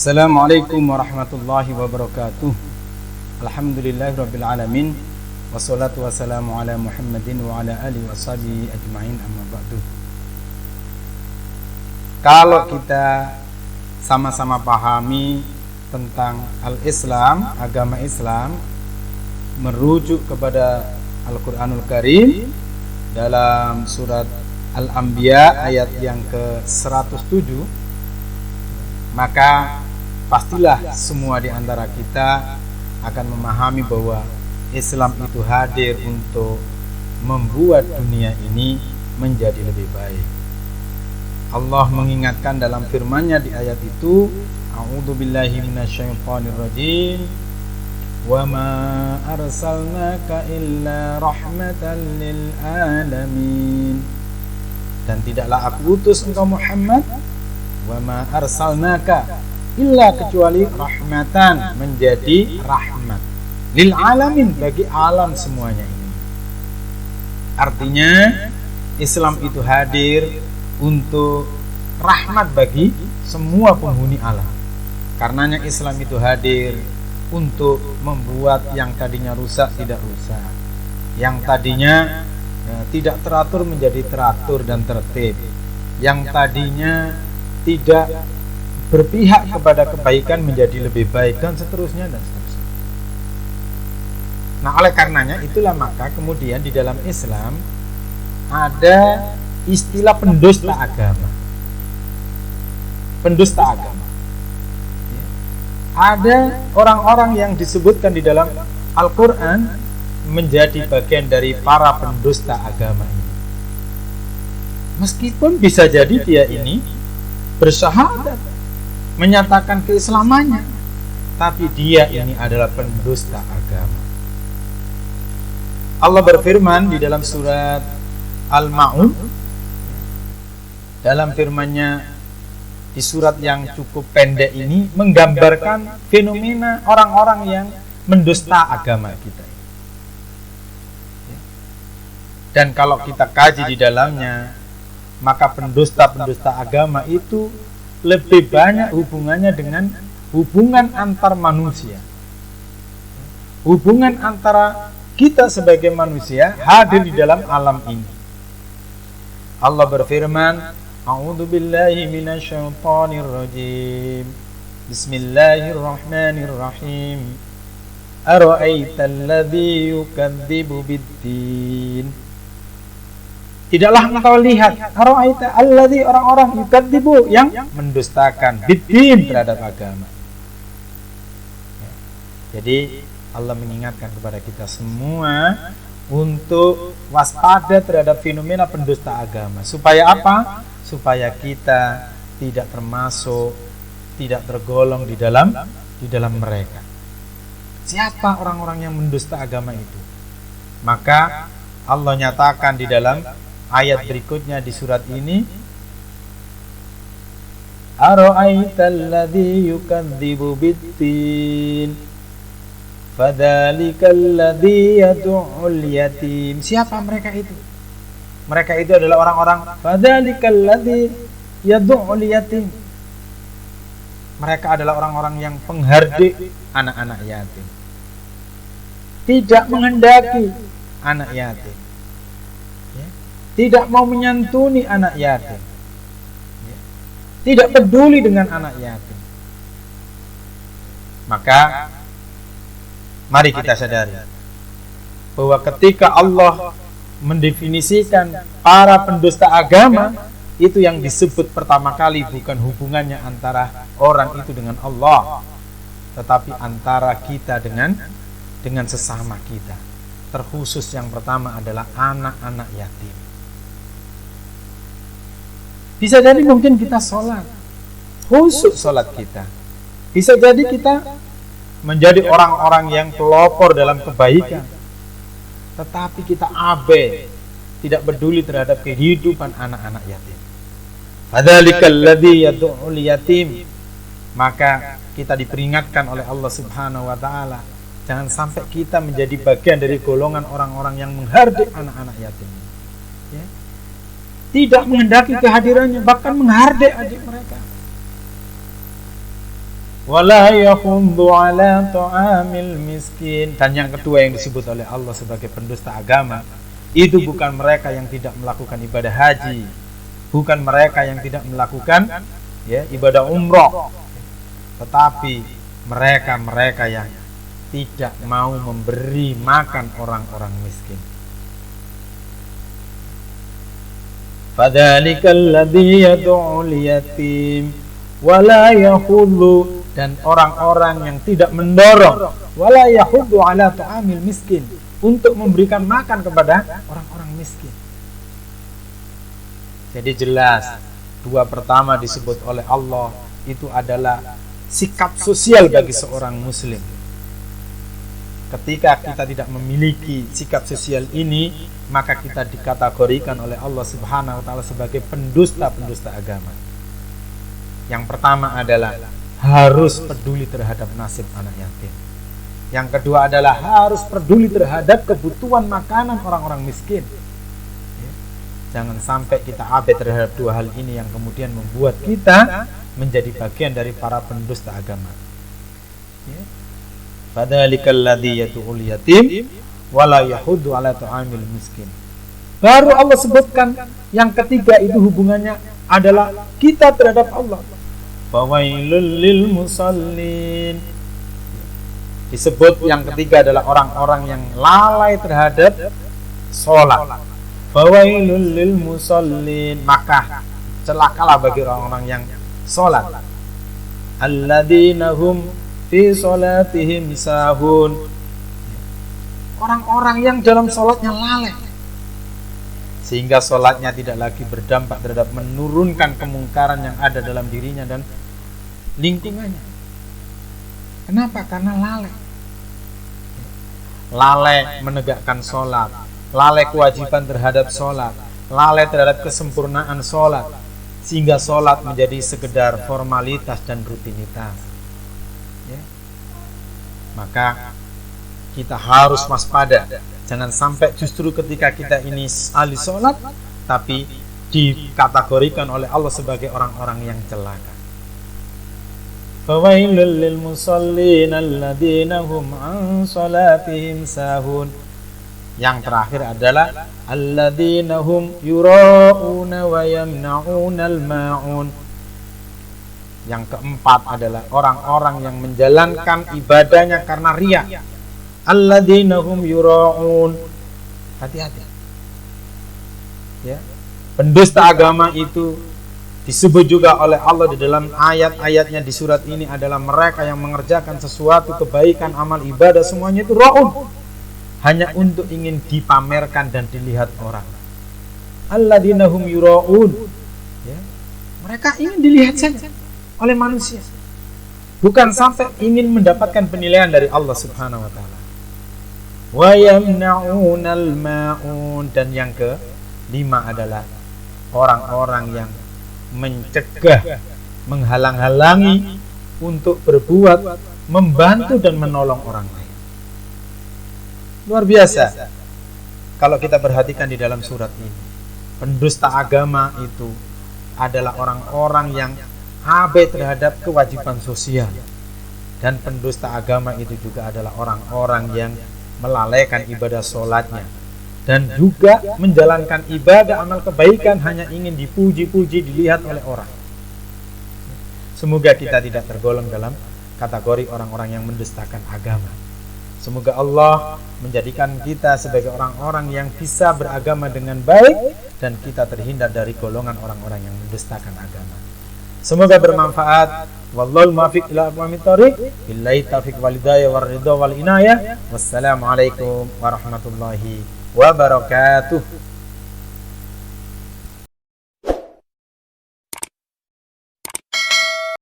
Assalamualaikum warahmatullahi wabarakatuh. Alhamdulillahirabbil alamin. Wassalatu wassalamu ala Muhammadin wa ala alihi washabihi ajmain, amma ba'du. Kalau kita sama-sama pahami tentang al-Islam, agama Islam, merujuk kepada Al-Qur'anul Karim dalam surat Al-Anbiya ayat yang ke-107, maka pastilah semua di antara kita akan memahami bahwa Islam itu hadir untuk membuat dunia ini menjadi lebih baik. Allah mengingatkan dalam firman-Nya di ayat itu, A'udzubillahi minasyaitonirrajim, wa ma arsalnaka illa rahmatan lil alamin. Dan tidaklah aku utus engkau Muhammad, wa ma arsalnaka illa, kecuali rahmatan, menjadi rahmat lil alamin, bagi alam semuanya ini. Artinya Islam itu hadir untuk rahmat bagi semua penghuni alam. Karenanya Islam itu hadir untuk membuat yang tadinya rusak tidak rusak, yang tadinya tidak teratur menjadi teratur dan tertib, yang tadinya tidak berpihak kepada kebaikan menjadi lebih baik, dan seterusnya dan seterusnya. Nah, oleh karenanya itulah maka kemudian di dalam Islam ada istilah pendusta agama. Pendusta agama. Ada orang-orang yang disebutkan di dalam Al-Quran menjadi bagian dari para pendusta agama ini. Meskipun bisa jadi dia ini bersyahadat, menyatakan keislamannya, tapi dia ini adalah pendusta agama. Allah berfirman di dalam surat Al-Ma'un, dalam firman-Nya di surat yang cukup pendek ini menggambarkan fenomena orang-orang yang mendusta agama kita. Dan kalau kita kaji di dalamnya, maka pendusta-pendusta agama itu lebih banyak hubungannya dengan hubungan antar manusia. Hubungan antara kita sebagai manusia hadir di dalam alam ini. Allah berfirman, A'udzubillahi minasyaitonirrajim. Bismillahirrahmanirrahim. Ara'aital ladzi yukadzibu biddin. Tidaklah engkau lihat, ara'aita alladzi, orang-orang yukadzibu, yang mendustakan biddin, terhadap agama. Jadi Allah mengingatkan kepada kita semua untuk waspada terhadap fenomena pendusta agama. Supaya apa? Supaya kita tidak termasuk, tidak tergolong di dalam mereka. Siapa orang-orang yang mendusta agama itu? Maka Allah nyatakan di dalam ayat berikutnya di surat ini, Ara'aital ladzi yukadzibu biddin fadzalikal ladzi yad'ul yatim. Siapa mereka itu? Mereka itu adalah orang-orang fadzalikal ladzi yad'ul yatim. Mereka adalah orang-orang yang penghardik anak-anak yatim, tidak menghendaki anak yatim, tidak mau menyantuni anak yatim, tidak peduli dengan anak yatim. Maka mari kita sadari bahwa ketika Allah mendefinisikan para pendusta agama, itu yang disebut pertama kali bukan hubungannya antara orang itu dengan Allah, tetapi antara kita dengan sesama kita. Terkhusus yang pertama adalah anak-anak yatim. Bisa jadi mungkin kita sholat, khusyuk sholat kita. Bisa jadi kita menjadi orang-orang yang pelopor dalam kebaikan, tetapi kita abai, tidak peduli terhadap kehidupan anak-anak yatim. Fadzalikal ladzi yad'ul yatim. Maka kita diperingatkan oleh Allah Subhanahu wa taala, jangan sampai kita menjadi bagian dari golongan orang-orang yang menghardik anak-anak yatim. Ya. Tidak menghendaki kehadirannya, bahkan menghardik adik mereka. wala yakhuddu ala ta'amil miskin. Dan yang kedua yang disebut oleh Allah sebagai pendusta agama itu bukan mereka yang tidak melakukan ibadah haji, bukan mereka yang tidak melakukan ibadah umroh, tetapi mereka yang tidak mau memberi makan orang-orang miskin. Fadzalikal ladzi yad'ul yatim wala yakhuddu, dan orang-orang yang tidak mendorong wala yahuddu ala ta'amil miskin, untuk memberikan makan kepada orang-orang miskin. Jadi jelas dua pertama disebut oleh Allah itu adalah sikap sosial bagi seorang muslim. Ketika kita tidak memiliki sikap sosial ini, maka kita dikategorikan oleh Allah Subhanahu wa taala sebagai pendusta-pendusta agama. Yang pertama adalah harus peduli terhadap nasib anak yatim. Yang kedua adalah harus peduli terhadap kebutuhan makanan orang-orang miskin. Jangan sampai kita abai terhadap dua hal ini yang kemudian membuat kita menjadi bagian dari para pendusta agama. Fadzalikal ladzi yad'ul yatim wala yahuddu ala ta'amil miskin. Baru Allah sebutkan yang ketiga, itu hubungannya adalah kita terhadap Allah. Fawailul lil musallin. Disebut yang ketiga adalah orang-orang yang lalai terhadap sholat. Fawailul lil musallin, maka celakalah bagi orang-orang yang sholat. Alladzina hum fi sholatihim sahun. Orang-orang yang dalam sholatnya lalai, sehingga sholatnya tidak lagi berdampak terhadap menurunkan kemungkaran yang ada dalam dirinya dan lingkungannya. Kenapa? Karena lalai menegakkan sholat, lalai kewajiban terhadap sholat, lalai terhadap kesempurnaan sholat, sehingga sholat menjadi sekedar formalitas dan rutinitas. Maka kita harus waspada, jangan sampai justru ketika kita ini ahli sholat tapi dikategorikan oleh Allah sebagai orang-orang yang celaka. Fawailul lil musallin alladzina hum an salatihim sahun. Yang terakhir adalah alladzina hum yura'una wa yamna'unal ma'un. Yang keempat adalah orang-orang yang menjalankan ibadahnya karena riya. Alladzina hum yura'un. Hati-hati. Ya. Pendusta agama itu disebut juga oleh Allah di dalam ayat-ayatnya di surat ini adalah mereka yang mengerjakan sesuatu kebaikan, amal ibadah, semuanya itu ra'un, hanya untuk ingin dipamerkan dan dilihat orang. Alladzina hum yura'un. Ya. Mereka ingin dilihat saja oleh manusia, bukan sampai ingin mendapatkan penilaian dari Allah Subhanahu wa taala. Wa yamna'unal ma'un. Dan yang kelima adalah orang-orang yang mencegah, menghalang-halangi untuk berbuat, membantu dan menolong orang lain. Luar biasa kalau kita perhatikan di dalam surat ini. Pendusta agama itu adalah orang-orang yang abai terhadap kewajiban sosial, dan pendusta agama itu juga adalah orang-orang yang melalaikan ibadah sholatnya dan juga menjalankan ibadah amal kebaikan hanya ingin dipuji-puji, dilihat oleh orang. Semoga kita tidak tergolong dalam kategori orang-orang yang mendustakan agama. Semoga Allah menjadikan kita sebagai orang-orang yang bisa beragama dengan baik dan kita terhindar dari golongan orang-orang yang mendustakan agama. Semoga bermanfaat. Wallahul muwaffiq ila aqwamit thoriq. Billahi taufiq wal hidayah war ridha wal inayah. Wassalamualaikum warahmatullahi wabarakatuh.